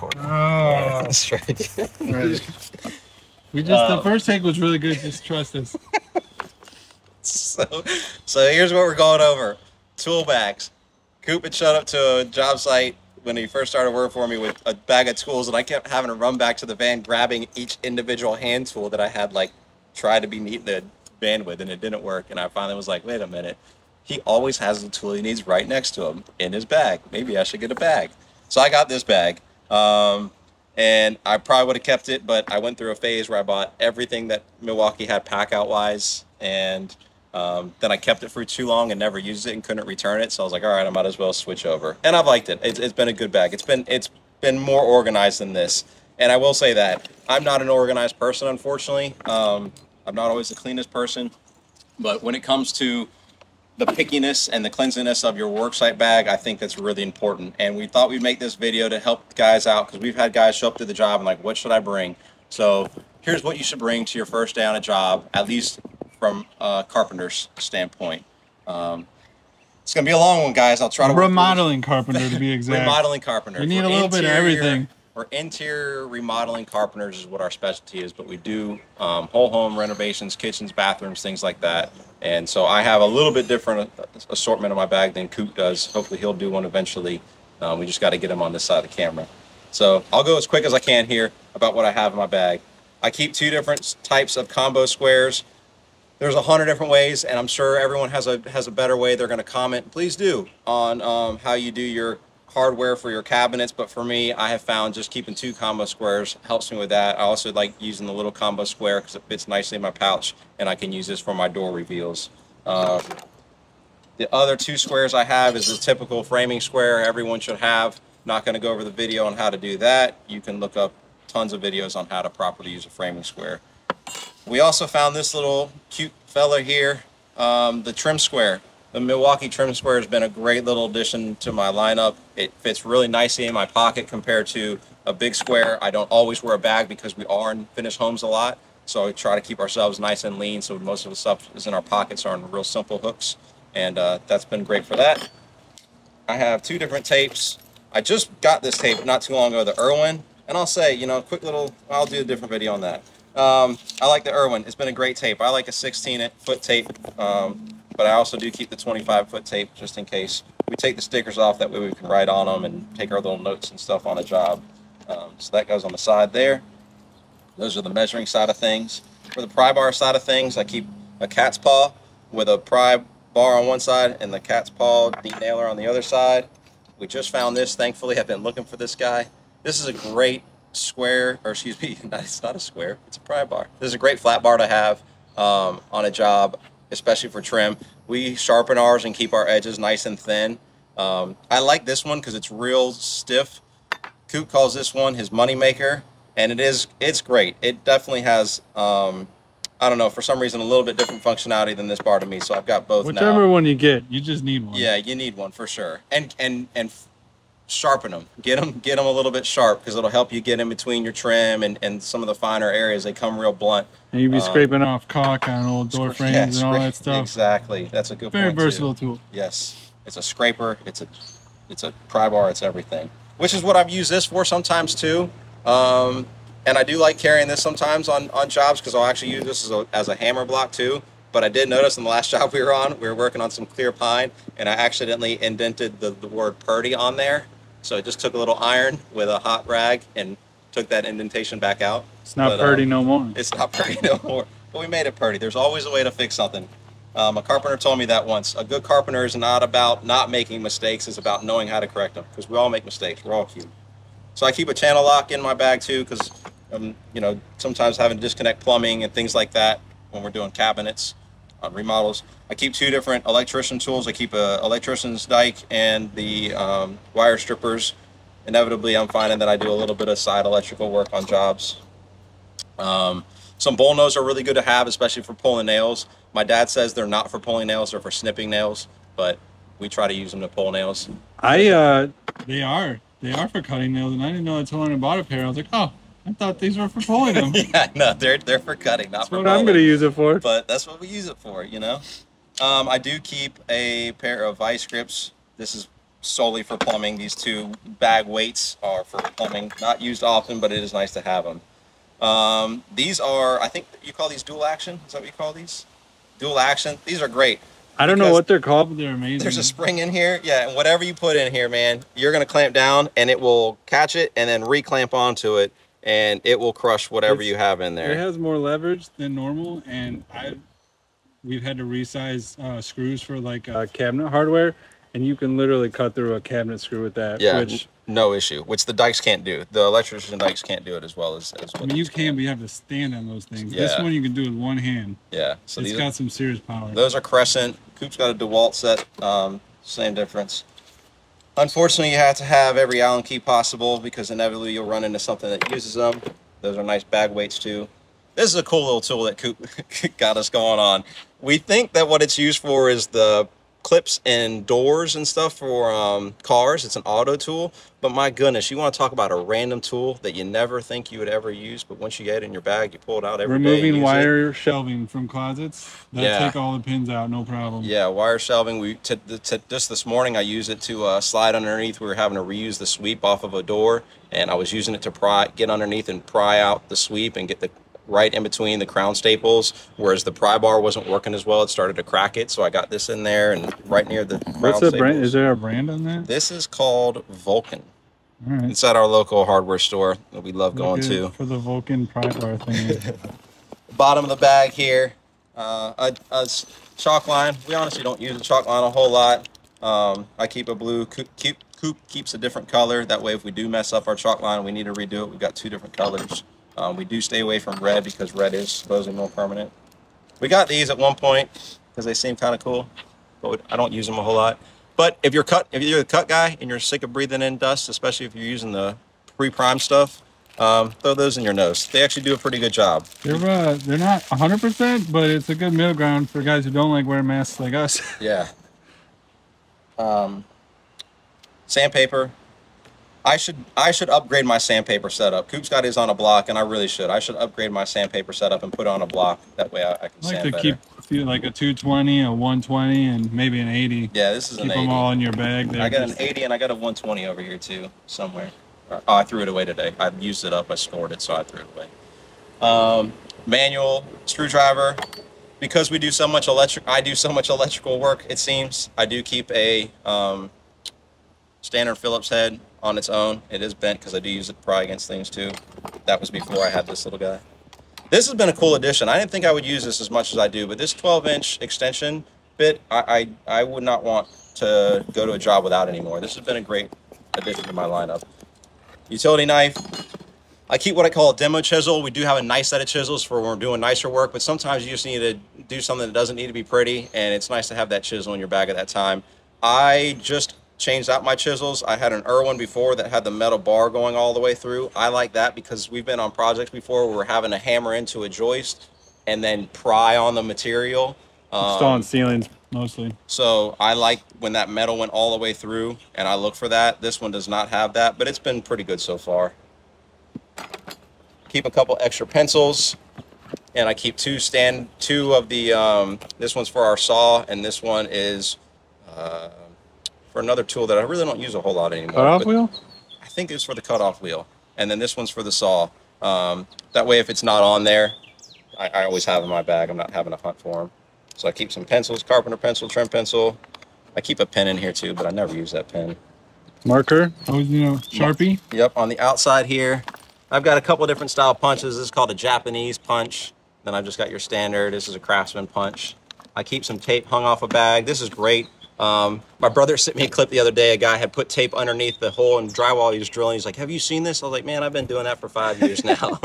Oh, that's right. We just the first take was really good. Just trust us. So here's what we're going over: tool bags. Coop had showed up to a job site when he first started working for me with a bag of tools, and I kept having to run back to the van, grabbing each individual hand tool that I had like tried to be neat in the van with, and it didn't work. And I finally was like, wait a minute. He always has the tool he needs right next to him in his bag. Maybe I should get a bag. So I got this bag. And I probably would have kept it, but I went through a phase where I bought everything that Milwaukee had pack out wise, and then I kept it for too long and never used it and couldn't return it. So I was like, all right, I might as well switch over. And I've liked it. It's been a good bag. It's been more organized than this. And I will say that I'm not an organized person, unfortunately. I'm not always the cleanest person, but when it comes to the pickiness and the cleanliness of your worksite bag, I think that's really important. And we thought we'd make this video to help guys out, because we've had guys show up to the job and like, what should I bring? So here's what you should bring to your first day on a job, at least from a carpenter's standpoint. It's gonna be a long one, guys. I'll try to remodeling carpenter, to be exact. Remodeling carpenter. We need a little bit of everything. We're interior remodeling carpenters is what our specialty is, but we do whole home renovations, kitchens, bathrooms, things like that. And so I have a little bit different assortment in my bag than Coop does. Hopefully he'll do one eventually. We just got to get him on this side of the camera. So I'll go as quick as I can here about what I have in my bag. I keep 2 different types of combo squares. There's 100 different ways, and I'm sure everyone has a better way. They're going to comment. Please do on how you do your hardware for your cabinets, but for me, I have found just keeping 2 combo squares helps me with that. I also like using the little combo square because it fits nicely in my pouch, and I can use this for my door reveals. The other 2 squares I have is the typical framing square everyone should have. Not going to go over the video on how to do that. You can look up tons of videos on how to properly use a framing square. We also found this little cute fella here, the trim square. The Milwaukee trim square has been a great little addition to my lineup. It fits really nicely in my pocket compared to a big square. I don't always wear a bag because we are in finished homes a lot, so I try to keep ourselves nice and lean, so most of the stuff is in our pockets or on real simple hooks, and that's been great for that. I have 2 different tapes. I just got this tape not too long ago, the Irwin, and I'll say, you know, quick little, I'll do a different video on that. I like the Irwin. It's been a great tape. I like a 16-foot tape, but I also do keep the 25-foot tape just in case. We take the stickers off, that way we can write on them and take our little notes and stuff on a job. So that goes on the side there. Those are the measuring side of things. For the pry bar side of things, I keep a cat's paw with a pry bar on one side and the cat's paw nailer on the other side. We just found this, thankfully. I've been looking for this guy. This is a great square, or excuse me, it's not a square, it's a pry bar. This is a great flat bar to have on a job, especially for trim. We sharpen ours and keep our edges nice and thin. I like this one because it's real stiff. Coop calls this one his money maker, and it's great. It definitely has I don't know, for some reason a little bit different functionality than this bar to me, so I've got both. Whichever one you get, you just need one. Yeah, you need one for sure. And sharpen them. Get them a little bit sharp, because it'll help you get in between your trim and some of the finer areas. They come real blunt. And you'd be scraping off caulk on old door frames and all that stuff. Exactly. That's a good point. Very versatile tool. Yes. It's a scraper. It's a pry bar. It's everything. Which is what I've used this for sometimes too. And I do like carrying this sometimes on jobs, because I'll actually use this as a hammer block too. But I did notice in the last job we were on, we were working on some clear pine, and I accidentally indented the word purdy on there. So I just took a little iron with a hot rag and took that indentation back out. It's not purdy no more. It's not purdy no more. But we made it purdy. There's always a way to fix something. A carpenter told me that once. A good carpenter is not about not making mistakes. It's about knowing how to correct them, because we all make mistakes. We're all human. So I keep a channel lock in my bag too, because you know, sometimes having to disconnect plumbing and things like that when we're doing cabinets on remodels. I keep 2 different electrician tools. I keep a electrician's dike and the wire strippers. Inevitably, I'm finding that I do a little bit of side electrical work on jobs. Some bullnose are really good to have, especially for pulling nails. My dad says they're not for pulling nails, they're for snipping nails, but we try to use them to pull nails. They are for cutting nails, and I didn't know until I bought a pair. I was like, oh, I thought these were for pulling them. Yeah, no, they're for cutting, not for pulling. That's what I'm going to use it for. But that's what we use it for, you know. I do keep a pair of vice grips. This is solely for plumbing. These two bag weights are for plumbing. Not used often, but it is nice to have them. These are, I think you call these dual action. Is that what you call these? Dual action. These are great. I don't know what they're called, but they're amazing. There's a spring in here. Yeah, and whatever you put in here, man, you're going to clamp down and it will catch it and then reclamp onto it, and it will crush whatever you have in there. It has more leverage than normal, and we've had to resize screws for like cabinet hardware, and you can literally cut through a cabinet screw with that. Yeah, no issue. Which the dikes can't do. The electrician dikes can't do it as well as what I mean, you can, but you have to stand on those things. Yeah. This one you can do with one hand. Yeah, so it's got some serious power. Those are Crescent. Coop's got a DeWalt set. Same difference. Unfortunately, you have to have every Allen key possible because inevitably you'll run into something that uses them. Those are nice bag weights too. This is a cool little tool that Coop got us going on. We think that what it's used for is the clips and doors and stuff for cars. It's an auto tool, but my goodness, you want to talk about a random tool that you never think you would ever use, but once you get it in your bag, you pull it out every day. Removing wire shelving from closets. That'll take all the pins out, no problem. Yeah, wire shelving. Just this morning I used it to slide underneath. We were having to reuse the sweep off of a door, and I was using it to get underneath and pry out the sweep and get the right in between the crown staples, whereas the pry bar wasn't working as well. It started to crack it, so I got this in there and right near the crown What's the staples. brand? Is there a brand on that? This is called Vulcan. All right. It's at our local hardware store that we love going to. For the Vulcan pry bar thing. Bottom of the bag here, a chalk line. We honestly don't use the chalk line a whole lot. I keep a blue. Coop keeps a different color. That way if we do mess up our chalk line and we need to redo it, we've got two different colors. We do stay away from red because red is supposedly more permanent. We got these at one point because they seem kind of cool, but I don't use them a whole lot. But if you're a cut guy and you're sick of breathing in dust, especially if you're using the pre-prime stuff, throw those in your nose. They actually do a pretty good job. They're not 100%, but it's a good middle ground for guys who don't like wearing masks like us. Yeah. Sandpaper. I should upgrade my sandpaper setup. Coop's got his on a block, and I really should. I should upgrade my sandpaper setup and put it on a block. That way I can sand better. I like to keep like a 220, a 120, and maybe an 80. Yeah, this is an 80. Keep them all in your bag. I got an 80 and I got a 120 over here too, somewhere. Oh, I threw it away today. I used it up. I stored it, so I threw it away. Manual screwdriver. Because we do so much I do so much electrical work, it seems. I do keep a standard Phillips head on its own. It is bent because I do use it to pry against things too. That was before I had this little guy. This has been a cool addition. I didn't think I would use this as much as I do, but this 12-inch extension bit, I would not want to go to a job without anymore. This has been a great addition to my lineup. Utility knife. I keep what I call a demo chisel. We do have a nice set of chisels for when we're doing nicer work, but sometimes you just need to do something that doesn't need to be pretty, and it's nice to have that chisel in your bag at that time. I just changed out my chisels. I had an Irwin before that had the metal bar going all the way through. I like that because we've been on projects before where we're having to hammer into a joist and then pry on the material. Installing ceilings mostly. So I like when that metal went all the way through, and I look for that. This one does not have that, but it's been pretty good so far. Keep a couple extra pencils, and I keep two of the, this one's for our saw, and this one is for another tool that I really don't use a whole lot anymore. Cutoff wheel? I think it's for the cutoff wheel. And then this one's for the saw. That way if it's not on there, I always have it in my bag. I'm not having to hunt for them. So I keep some pencils, carpenter pencil, trim pencil. I keep a pen in here too, but I never use that pen. Marker? Oh, you know, Sharpie? Yep, on the outside here, I've got a couple different style punches. This is called a Japanese punch. Then I've just got your standard. This is a Craftsman punch. I keep some tape hung off a bag. This is great. My brother sent me a clip the other day. A guy had put tape underneath the hole in drywall he was drilling. He's like, have you seen this? I was like, man, I've been doing that for 5 years now.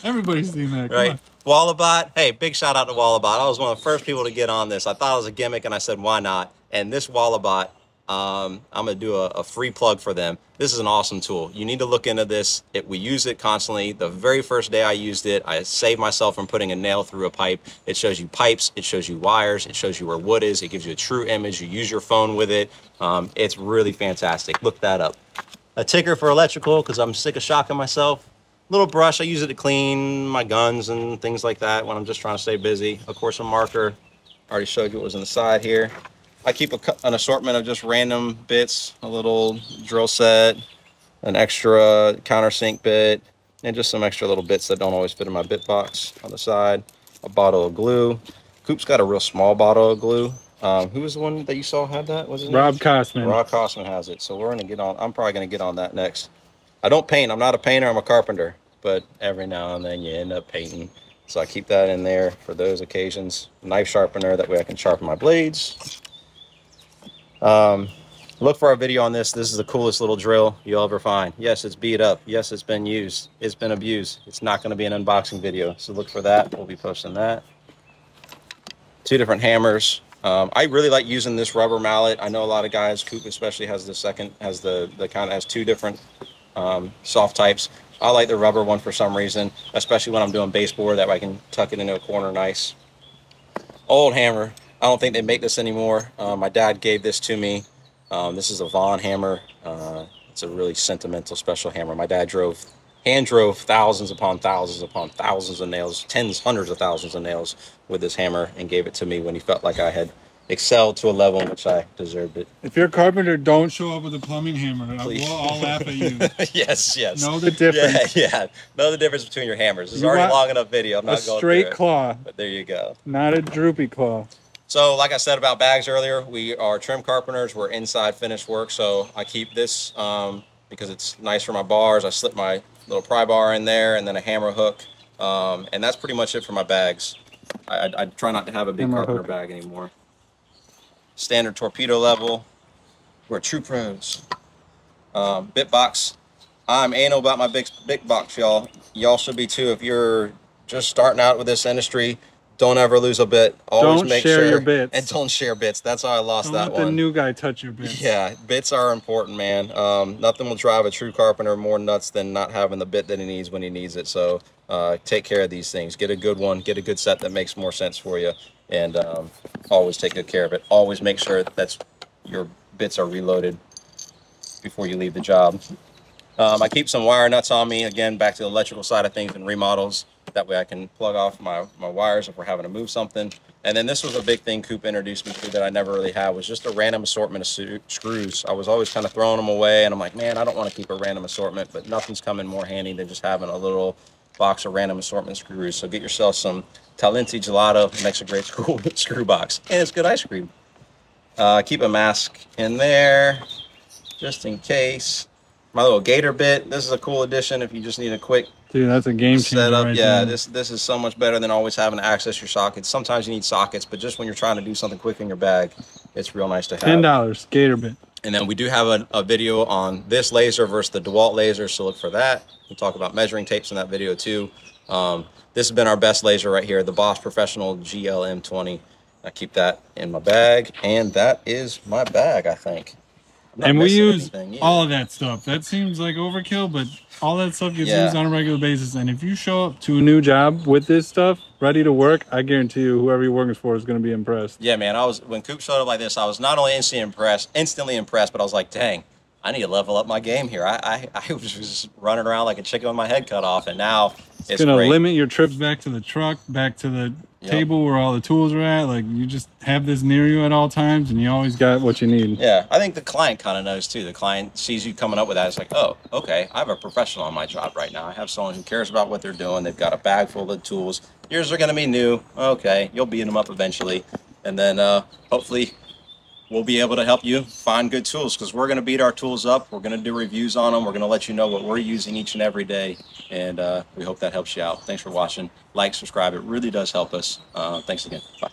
Everybody's seen that. Come right. on. Wallabot. Hey, big shout out to Wallabot. I was one of the first people to get on this. I thought it was a gimmick, and I said, why not? And this Wallabot, I'm going to do a free plug for them. This is an awesome tool. You need to look into this. We use it constantly. The very first day I used it, I saved myself from putting a nail through a pipe. It shows you pipes. It shows you wires. It shows you where wood is. It gives you a true image. You use your phone with it. It's really fantastic. Look that up. A ticker for electrical because I'm sick of shocking myself. Little brush. I use it to clean my guns and things like that when I'm just trying to stay busy. Of course, a marker. I already showed you what was on the side here. I keep an assortment of just random bits, a little drill set, an extra countersink bit, and just some extra little bits that don't always fit in my bit box on the side. A bottle of glue. Coop's got a real small bottle of glue. Who was the one that you saw had that? Was it Rob Costman. Rob Costman has it. So we're gonna get on. I'm probably gonna get on that next. I don't paint. I'm not a painter. I'm a carpenter. But every now and then you end up painting. So I keep that in there for those occasions. Knife sharpener, that way I can sharpen my blades. Look for our video on this. This is the coolest little drill you'll ever find. Yes, it's beat up. Yes, it's been used. It's been abused. It's not going to be an unboxing video. So look for that. We'll be posting that. 2 different hammers. I really like using this rubber mallet. I know a lot of guys, Coop especially has the second, has the kind of has 2 different soft types. I like the rubber one for some reason, especially when I'm doing baseboard. That way I can tuck it into a corner nice. Old hammer. I don't think they make this anymore. My dad gave this to me. This is a Vaughn hammer. It's a really sentimental, special hammer. My dad hand drove thousands upon thousands of nails, tens, hundreds of thousands of nails with this hammer, and gave it to me when he felt like I had excelled to a level in which I deserved it. If you're a carpenter, don't show up with a plumbing hammer. I'll laugh at you. Yes. Know the difference. Yeah. Know the difference between your hammers. This is already a long enough video. I'm not going through it. A straight claw. But there you go. Not a droopy claw. So like I said about bags earlier, we are trim carpenters. We're inside finished work. So I keep this because it's nice for my bars. I slip my little pry bar in there and then a hammer hook. And that's pretty much it for my bags. I try not to have a big carpenter bag anymore. Standard torpedo level. We're true pros. Bit box. I'm anal about my big box, y'all. Y'all should be too. If you're just starting out with this industry, don't ever lose a bit. Always don't make share sure your bits. And don't share bits. That's how I lost that one. Don't let the new guy touch your bits. Yeah, bits are important, man. Nothing will drive a true carpenter more nuts than not having the bit that he needs when he needs it. So take care of these things. Get a good one. Get a good set that makes more sense for you. And always take good care of it. Always make sure that your bits are reloaded before you leave the job. I keep some wire nuts on me. Again, back to the electrical side of things and remodels. That way I can plug off my wires if we're having to move something. And then this was a big thing Coop introduced me to that I never really had, was just a random assortment of screws. I was always kind of throwing them away, and I'm like, man, I don't want to keep a random assortment, but nothing's coming more handy than just having a little box of random assortment screws. So get yourself some Talenti Gelato. It makes a great screw box, and it's good ice cream. Keep a mask in there just in case. My little gator bit. This is a cool addition if you just need a quick that's a game changer setup. right Yeah, there. this is so much better than always having to access your sockets. Sometimes you need sockets, but just when you're trying to do something quick in your bag, it's real nice to have. $10 gator bit. And then we do have a video on this laser versus the DeWalt laser, so look for that. We'll talk about measuring tapes in that video too. This has been our best laser right here, the Boss Professional GLM20. I keep that in my bag, and that is my bag, I think. And we use all of that stuff. That seems like overkill, but all that stuff gets used on a regular basis. And if you show up to a new job with this stuff, ready to work, I guarantee you whoever you're working for is going to be impressed. Yeah, man. When Coop showed up like this, I was not only instantly impressed, but I was like, dang, I need to level up my game here. I was just running around like a chicken with my head cut off, and now it's going to great. limit your trips back to the truck, back to the table where all the tools are at. Like, you just have this near you at all times, and you always got what you need. Yeah, I think the client kind of knows too. The client sees you coming up with that. It's like, oh, okay, I have a professional on my job right now. I have someone who cares about what they're doing. They've got a bag full of tools. Yours are going to be new. Okay, you'll beat them up eventually, and then hopefully we'll be able to help you find good tools, because we're going to beat our tools up. We're going to do reviews on them. We're going to let you know what we're using each and every day, and we hope that helps you out. Thanks for watching. Like, subscribe. It really does help us. Thanks again. Bye.